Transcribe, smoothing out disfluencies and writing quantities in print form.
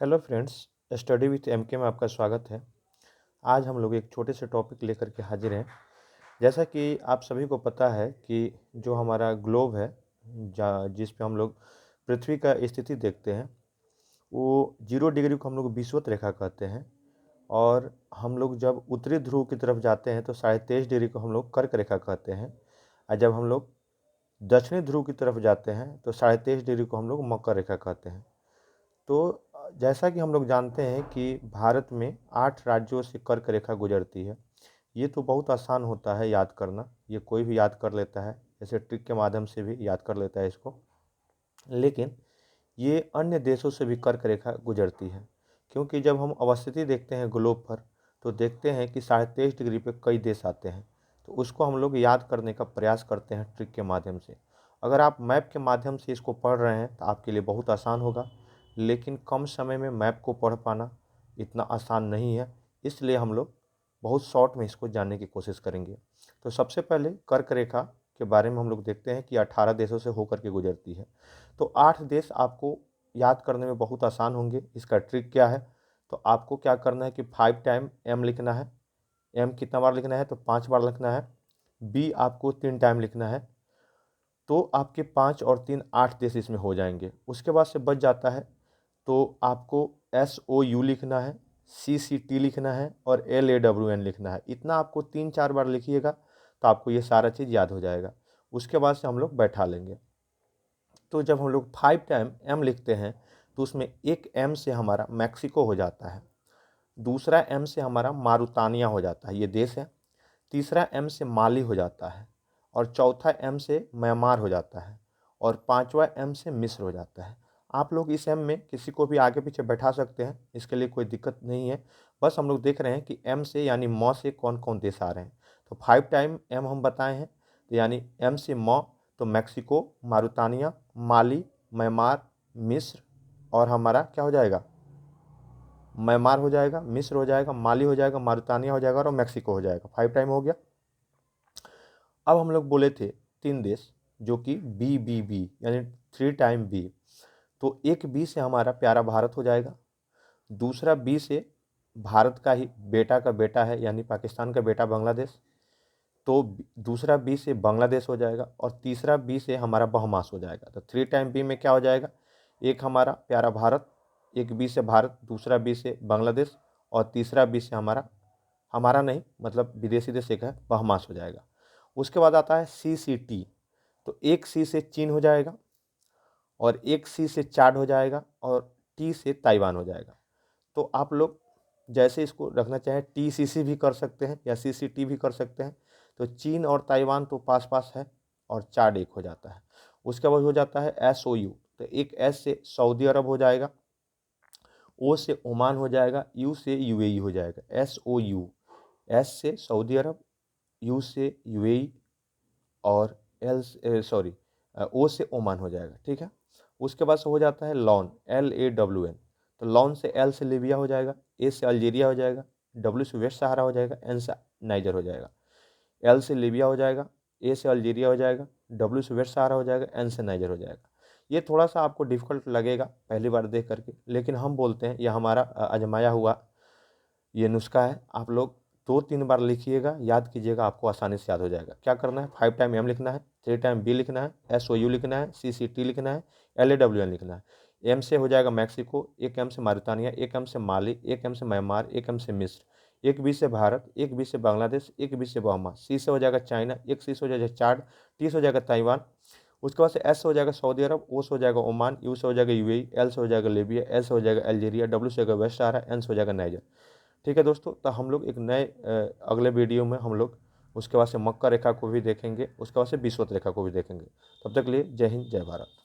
Hello friends, study with MK में आपका स्वागत है। आज हम लोग एक छोटे से टॉपिक लेकर के हाजिर हैं। जैसा कि आप सभी को पता है कि जो हमारा ग्लोब है, जिस पे हम लोग पृथ्वी का स्थिति देखते हैं, वो 0 डिग्री को हम लोग विषुवत रेखा कहते हैं। और हम लोग जब उत्तरी ध्रुव की तरफ जाते हैं तो 23.5 डिग्री को हम लोग कर्क रेखा कहते हैं। और जब हम लोग दक्षिणी ध्रुव की तरफ जाते हैं तो 23.5 डिग्री को हम लोग मकर रेखा कहते हैं। तो जैसा कि हम लोग जानते हैं कि भारत में 8 राज्यों से कर्क रेखा गुजरती है। ये तो बहुत आसान होता है याद करना, ये कोई भी याद कर लेता है, जैसे ट्रिक के माध्यम से भी याद कर लेता है इसको। लेकिन ये अन्य देशों से भी कर्क रेखा गुजरती है, क्योंकि जब हम अवस्थिति देखते हैं ग्लोब पर तो देखते हैं कि 23.5 डिग्री पे कई देश आते हैं। तो उसको हम लोग याद करने का प्रयास करते हैं ट्रिक के माध्यम से। अगर आप मैप के माध्यम से इसको पढ़ रहे हैं तो आपके लिए बहुत आसान होगा, लेकिन कम समय में मैप को पढ़ पाना इतना आसान नहीं है। इसलिए हम लोग बहुत शॉर्ट में इसको जानने की कोशिश करेंगे। तो सबसे पहले कर्क रेखा के बारे में हम लोग देखते हैं कि 18 देशों से होकर के गुजरती है। तो 8 देश आपको याद करने में बहुत आसान होंगे। इसका ट्रिक क्या है, तो आपको क्या करना है कि 5 टाइम एम लिखना है। एम कितना बार लिखना है, तो 5 बार लिखना है। बी आपको 3 टाइम लिखना है। तो आपके 5 और 3 8 देश इसमें हो जाएंगे। उसके बाद से बच जाता है तो आपको SOU लिखना है, CCT लिखना है और LAWN लिखना है। इतना आपको 3-4 बार लिखिएगा तो आपको ये सारा चीज़ याद हो जाएगा। उसके बाद से हम लोग बैठा लेंगे। तो जब हम लोग 5 टाइम एम लिखते हैं तो उसमें एक एम से हमारा मैक्सिको हो जाता है, दूसरा एम से हमारा मारुतानिया हो जाता है, ये देश है। तीसरा एम से माली हो जाता है और चौथा एम से म्यांमार हो जाता है और पांचवा एम से मिस्र हो जाता है। आप लोग इस एम में किसी को भी आगे पीछे बैठा सकते हैं, इसके लिए कोई दिक्कत नहीं है। बस हम लोग देख रहे हैं कि एम से यानी म से कौन कौन देश आ रहे हैं। तो 5 टाइम एम हम बताए हैं, तो यानी एम से म तो मैक्सिको, मारुतानिया, माली, म्यांमार, मिस्र और हमारा क्या हो जाएगा, म्यांमार हो जाएगा, मिस्र हो जाएगा, माली हो जाएगा, मारुतानिया हो जाएगा और मैक्सिको हो जाएगा। 5 टाइम हो गया। अब हम लोग बोले थे 3 देश, जो कि BBB यानी 3 टाइम बी। तो एक बी से हमारा प्यारा भारत हो जाएगा, दूसरा बी से भारत का ही बेटा का बेटा है यानी पाकिस्तान का बेटा बांग्लादेश, तो दूसरा बी से बांग्लादेश हो जाएगा और तीसरा बी से हमारा बहमास हो जाएगा। तो 3 टाइम बी में क्या हो जाएगा, एक हमारा प्यारा भारत, एक बी से भारत, दूसरा बी से बांग्लादेश और तीसरा बी से हमारा, हमारा नहीं मतलब विदेशी देश एक है, बहमास हो जाएगा। उसके बाद आता है CCT। तो एक सी से चीन हो जाएगा और एक सी से चाड हो जाएगा और टी से ताइवान हो जाएगा। तो आप लोग जैसे इसको रखना चाहें, TCC भी कर सकते हैं या CCT भी कर सकते हैं। तो चीन और ताइवान तो पास पास है और चाड एक हो जाता है। उसके बाद हो जाता है SOU। तो एक S से सऊदी अरब हो जाएगा, O से ओमान हो जाएगा, U से UAE हो जाएगा। SOU, S से सऊदी अरब, U से UAE और O से ओमान हो जाएगा। ठीक है। उसके बाद से हो जाता है लॉन, LAWN। तो लॉन से L से लीबिया हो जाएगा, A से अल्जीरिया हो जाएगा, W से वेस्ट सहारा हो जाएगा, N से नाइजर हो जाएगा। L से लीबिया हो जाएगा, A से अल्जीरिया हो जाएगा, W से वेस्ट सहारा हो जाएगा, N से नाइजर हो जाएगा। ये थोड़ा सा आपको डिफिकल्ट लगेगा पहली बार देख करके, लेकिन हम बोलते हैं यह हमारा आजमाया हुआ ये नुस्खा है। आप लोग 2-3 बार लिखिएगा, याद कीजिएगा, आपको आसानी से याद हो जाएगा। क्या करना है, 5 टाइम एम लिखना है, 3 टाइम बी लिखना है, SOU लिखना है, CCT लिखना है, LAWN लिखना है। एम से हो जाएगा मैक्सिको, एक एम से मारितानिया, एक एम से माली, एक एम से म्यांमार, एक एम से मिस्र, एक बी से भारत, एक बी से बांग्लादेश, एक बी से बहमा, सी से हो जाएगा चाइना, एक सी से हो जाएगा चाड, टी से हो जाएगा ताइवान। उसके बाद से एस से हो जाएगा सऊदी अरब, ओ से हो जाएगा ओमान, यू से हो जाएगा UAE, एल से हो जाएगा लीबिया, एल से हो जाएगा अल्जीरिया, W से हो जाएगा वेस्ट सहारा, एन से हो जाएगा नाइजर। ठीक है दोस्तों, तो हम लोग एक नए अगले वीडियो में हम लोग उसके बाद से मकर रेखा को भी देखेंगे, उसके बाद से विषुवत रेखा को भी देखेंगे। तब तक के लिए जय हिंद, जय भारत।